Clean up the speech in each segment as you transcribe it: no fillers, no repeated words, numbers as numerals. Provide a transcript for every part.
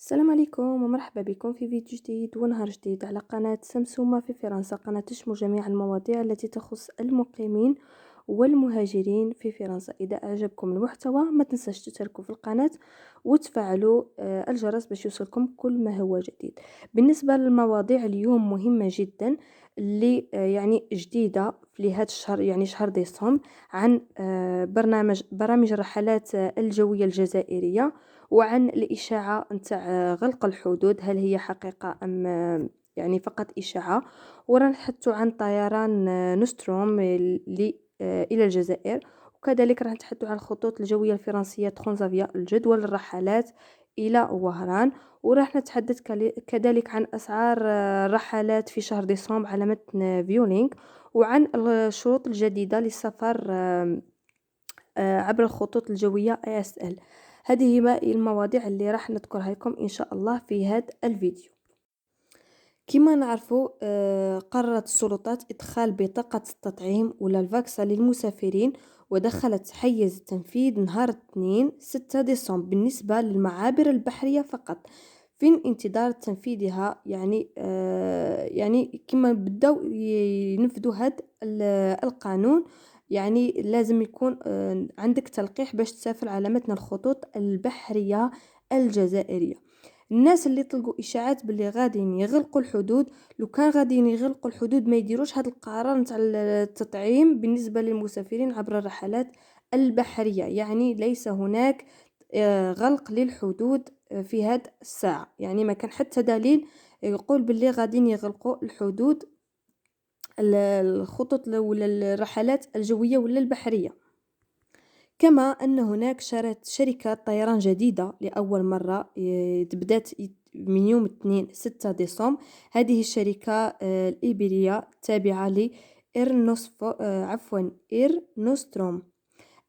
السلام عليكم ومرحبا بكم في فيديو جديد ونهار جديد على قناة سمسومة في فرنسا. قناة تشمل جميع المواضيع التي تخص المقيمين والمهاجرين في فرنسا. إذا أعجبكم المحتوى ما تنساش تشتركوا في القناة وتفعلوا الجرس باش يوصلكم كل ما هو جديد. بالنسبة للمواضيع اليوم مهمة جدا اللي يعني جديدة في هذا الشهر، يعني شهر ديسمبر، عن برامج الرحلات الجوية الجزائرية، وعن الإشاعة نتاع غلق الحدود، هل هي حقيقة أم يعني فقط إشاعة. وراح نتحدثوا عن طيران نوستروم إلى الجزائر، وكذلك راح نتحدثوا عن الخطوط الجوية الفرنسية ترانزافيا، الجدول الرحلات إلى وهران. وراح نتحدث كذلك عن أسعار الرحلات في شهر ديسمبر على متن فيولينغ، وعن الشروط الجديدة للسفر عبر الخطوط الجوية ASL. هذه هي المواضيع اللي راح نذكرها لكم إن شاء الله في هذا الفيديو. كما نعرفوا قررت السلطات إدخال بطاقة التطعيم ولا الفاكسة للمسافرين، ودخلت حيز التنفيذ نهار 2 6 ديسمبر بالنسبة للمعابر البحرية فقط، في انتظار تنفيذها. يعني كما بداو ينفذوا هذا القانون، يعني لازم يكون عندك تلقيح باش تسافر على متن الخطوط البحرية الجزائرية. الناس اللي طلقوا اشاعات باللي غاديين يغلقوا الحدود، لو كان غاديين يغلقوا الحدود ما يديروش هذا القرار نتاع التطعيم بالنسبه للمسافرين عبر الرحلات البحريه. يعني ليس هناك غلق للحدود في هذه الساعه، يعني ما كان حتى دليل يقول باللي غاديين يغلقوا الحدود، الخطوط ولا الرحلات الجويه ولا البحريه. كما أن هناك شركة طيران جديدة لأول مرة بدأت من يوم 2 6 ديسمبر. هذه الشركة الإيبيرية التابعة إير نوستروم،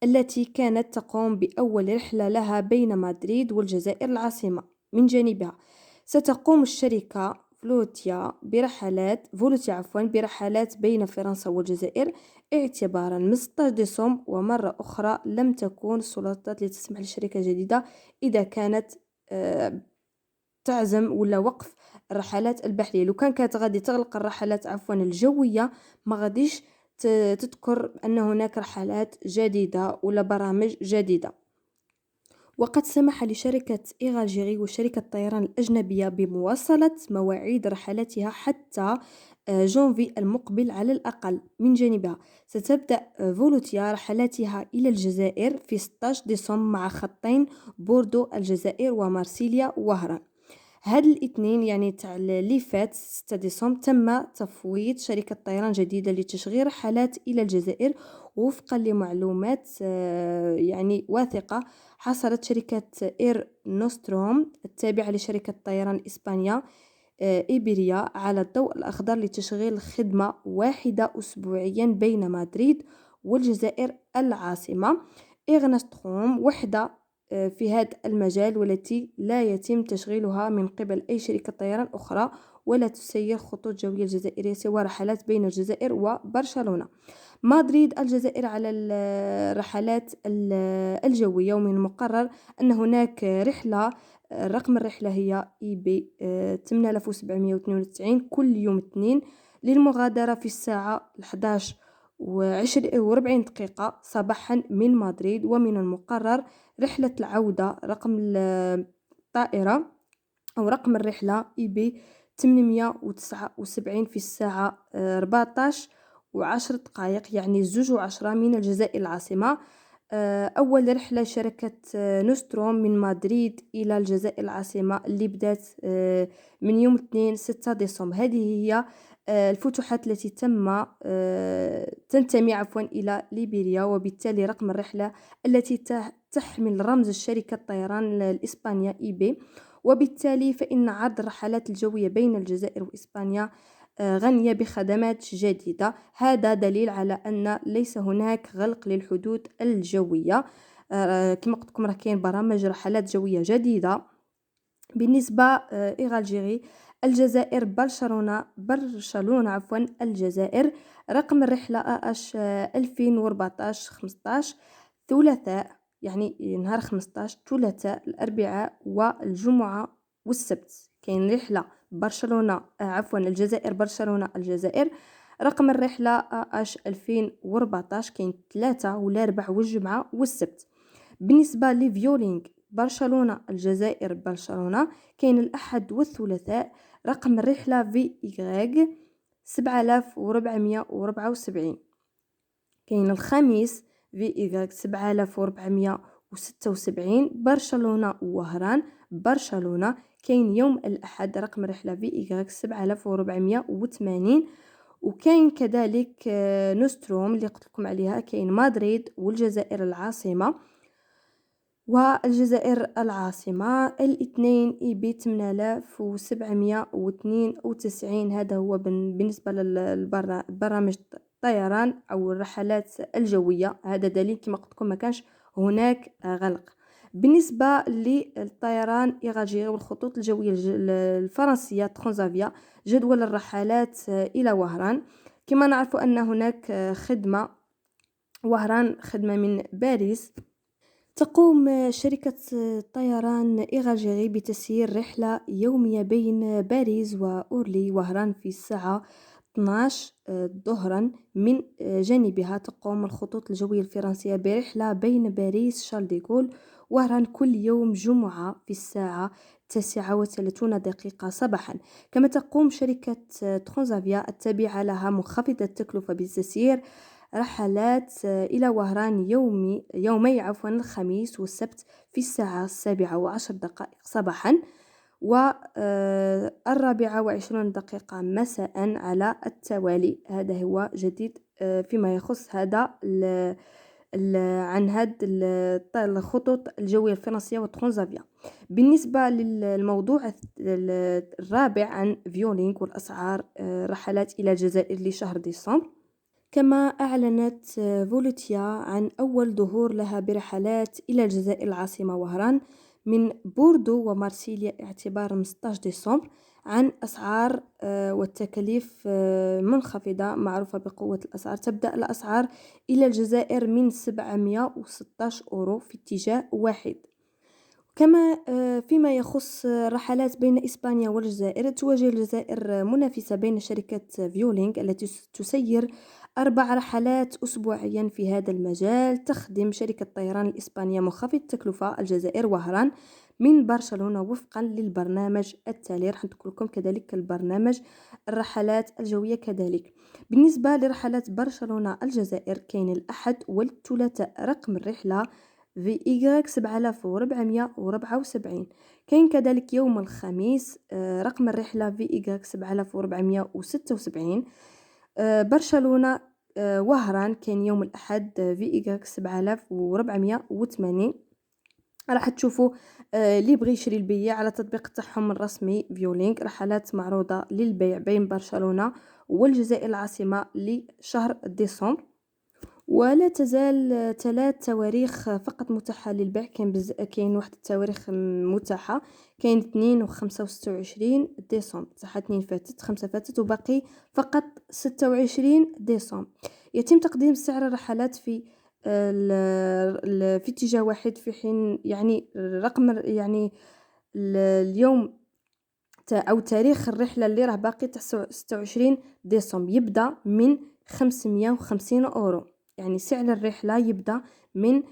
التي كانت تقوم بأول رحلة لها بين مدريد والجزائر العاصمة. من جانبها ستقوم الشركة فولوتيا برحلات بين فرنسا والجزائر اعتبارا من 16 ديسمبر. ومرة أخرى لم تكن السلطات لتسمح للشركة الجديدة إذا كانت تعزم ولا وقف الرحلات البحرية. لو كانت غادي تغلق الرحلات الجوية ما غاديش تذكر أن هناك رحلات جديدة ولا برامج جديدة. وقد سمح لشركة إيغالجيري وشركة الطيران الأجنبية بمواصلة مواعيد رحلاتها حتى جونفي المقبل على الأقل. من جانبها ستبدأ فولوتيا رحلاتها إلى الجزائر في 16 ديسمبر مع خطين بوردو الجزائر ومارسيليا وهران. هاد الاثنين يعني تاع اللي فات 6 ديسمبر تم تفويض شركة طيران جديدة لتشغيل رحلات إلى الجزائر. وفقا لمعلومات يعني واثقة، حصلت شركة إير نوستروم التابعة لشركة طيران إسبانيا إيبيريا على الضوء الأخضر لتشغيل خدمة واحدة أسبوعيا بين مدريد والجزائر العاصمة. إيغنستروم وحدة في هذا المجال، والتي لا يتم تشغيلها من قبل أي شركة طيران أخرى، ولا تسير خطوط جوية الجزائرية سوى رحلات بين الجزائر وبرشلونة. مدريد الجزائر على الرحلات الجوية، ومن المقرر أن هناك رحلة رقم الرحلة هي EB 8792 كل يوم اثنين للمغادرة في الساعة 11:40 صباحا من مدريد. ومن المقرر رحلة العودة رقم الطائرة أو رقم الرحلة EB 879 في الساعة 14:10، يعني 2:10 من الجزائر العاصمة. أول رحلة شركة نوستروم من مدريد إلى الجزائر العاصمة اللي بدأت من يوم 2 6 ديسمبر. هذه هي الفتوحات التي تنتمي إلى ليبيريا، وبالتالي رقم الرحلة التي تحمل رمز الشركة الطيران الإسبانية EB. وبالتالي فإن عرض الرحلات الجوية بين الجزائر وإسبانيا غنية بخدمات جديدة. هذا دليل على أن ليس هناك غلق للحدود الجوية. كما قلت لكم راه كاين برامج رحلات جوية جديدة بالنسبة إيغالجيري الجزائر برشلونة الجزائر. رقم الرحلة AH 2014 15 ثلاثاء، يعني نهار 15 ثلاثاء الأربعاء والجمعة والسبت. كاين رحلة برشلونة عفوا الجزائر برشلونة الجزائر. رقم الرحلة AH 2014. كاين 3 والأربع والجمعة والسبت. بالنسبة لفيولينغ برشلونة الجزائر برشلونة كاين الأحد والثلاثاء. رقم الرحلة VY 7474. كاين الخميس VY 7476 برشلونة ووهران برشلونة. كاين يوم الأحد رقم الرحلة VY 7480. وكاين كذلك نوستروم اللي قلت لكم عليها. كاين مدريد والجزائر العاصمة والجزائر العاصمة الاثنين إيبي 8792. هذا هو بالنسبة للبرامج الطيران أو الرحلات الجوية. هذا دليل كما قلت لكم ما كانش هناك غلق. بالنسبة للطيران إيغاجير والخطوط الجوية الفرنسية ترانزافيا جدول الرحلات إلى وهران. كما نعرف أن هناك خدمة وهران خدمة من باريس. تقوم شركة طيران إيغاجيري بتسيير رحلة يومية بين باريس وأورلي وهران في الساعة 12 ظهرا. من جانبها تقوم الخطوط الجوية الفرنسية برحلة بين باريس شارل ديغول وهران كل يوم جمعة في الساعة 9:30 صباحا. كما تقوم شركة ترانزافيا التابعة لها منخفضة التكلفة بتسيير رحلات إلى وهران يومي الخميس والسبت في الساعة 7:10 صباحا و24:20 مساء على التوالي. هذا هو جديد فيما يخص هذا عن هذه الخطوط الجوية الفرنسية وترانزافيا. بالنسبة للموضوع الرابع عن فيولينغ والأسعار رحلات إلى الجزائر لشهر ديسمبر. كما أعلنت فولوتيا عن أول ظهور لها برحلات إلى الجزائر العاصمة وهران من بوردو ومارسيليا اعتبار 15 ديسمبر عن أسعار والتكاليف منخفضة معروفة بقوة الأسعار. تبدأ الأسعار إلى الجزائر من 716 أورو في اتجاه واحد. كما فيما يخص رحلات بين إسبانيا والجزائر تواجه الجزائر منافسة بين شركة فيولينغ التي تسير 4 رحلات أسبوعيا في هذا المجال. تخدم شركة الطيران الإسبانية منخفض التكلفة الجزائر وهران من برشلونة وفقا للبرنامج التالي. راح نذكر لكم كذلك البرنامج الرحلات الجوية كذلك. بالنسبة لرحلات برشلونة الجزائر كاين الأحد والثلاثاء رقم الرحلة VY 7474. كاين كذلك يوم الخميس رقم الرحلة VY 7476. برشلونة وهران كاين يوم الأحد VY 7480. راح تشوفوا اللي بغي يشري البيع على التطبيق تاعهم الرسمي فيولينغ رحلات معروضة للبيع بين برشلونة والجزائر العاصمة لشهر ديسمبر. ولا تزال 3 تواريخ فقط متاحة للبيع. كاين واحد التواريخ متاحة. كاين 2 و5 و26 ديسمبر صح 2 فاتت 5 فاتت وباقي فقط 26 ديسمبر. يتم تقديم سعر الرحلات في في اتجاه واحد في حين يعني رقم يعني اليوم أو تاريخ الرحلة اللي راه باقي 26 ديسمبر يبدأ من 550 أورو. يعني سعر الرحلة يبدأ من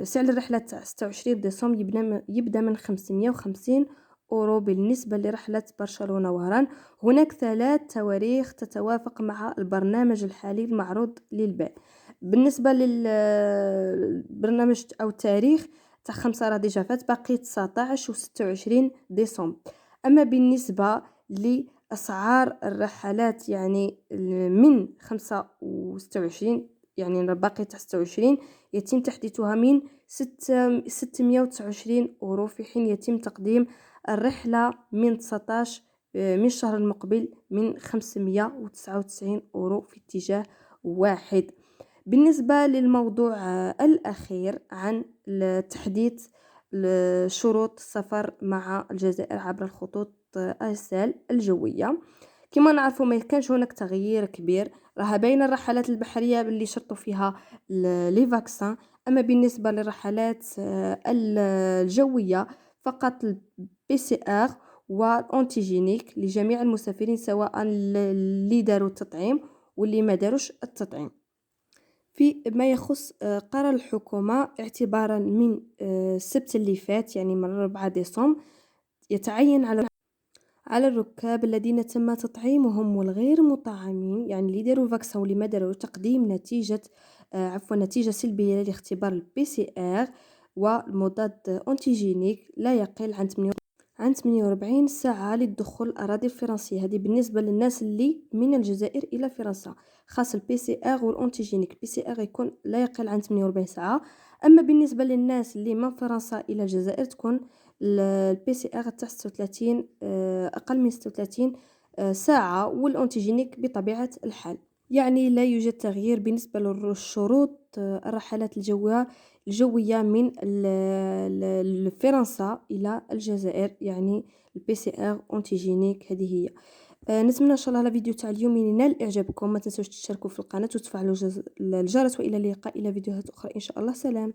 سعر الرحلة تاع 26 ديسمبر يبدأ من 550 أورو بالنسبة لرحلة برشلونة وهران. هناك 3 تواريخ تتوافق مع البرنامج الحالي المعروض للبيع. بالنسبة للبرنامج أو التاريخ تاع 5 راه ديجا فات باقي 19 و 26 ديسمبر. أما بالنسبة لأسعار الرحلات يعني من 25 يعني باقي 26 يتم تحديثها من 629 أورو في حين يتم تقديم الرحلة من 19 من الشهر المقبل من 599 أورو في اتجاه واحد. بالنسبة للموضوع الأخير عن تحديث شروط السفر مع الجزائر عبر الخطوط أرسال الجوية. كما نعرفوا ما كانش هناك تغيير كبير راها بين الرحلات البحرية اللي شرطوا فيها لي فاكسان. أما بالنسبة للرحلات الجوية فقط البي سي ار والأنتيجينيك لجميع المسافرين سواء اللي داروا التطعيم واللي ما داروش التطعيم. في ما يخص قرار الحكومة اعتبارا من السبت اللي فات يعني من 4 ديسمبر يتعين على الركاب الذين تم تطعيمهم والغير مطعمين يعني اللي داروا الفاكسين واللي ما داروا تقديم نتيجة سلبية لاختبار البي سي ار والمضاد أنتيجينيك لا يقل عن 48 ساعة للدخول الأراضي الفرنسية. هذه بالنسبة للناس اللي من الجزائر إلى فرنسا، خاص البي سي ار والأنتيجينيك. البي سي ار يكون لا يقل عن 48 ساعة، أما بالنسبة للناس اللي من فرنسا إلى الجزائر تكون البي سي ار تحت 36 أقل من 36 ساعة، والأنتيجينيك بطبيعة الحال. يعني لا يوجد تغيير بالنسبة للشروط الرحلات الجوية من فرنسا إلى الجزائر، يعني البي سي ار أنتيجينيك. هذه هي. نتمنى ان شاء الله الفيديو تاع اليوم ينال اعجابكم. ما تنسوش تشتركوا في القناة وتفعلوا الجرس، والى اللقاء الى فيديوهات اخرى ان شاء الله. سلام.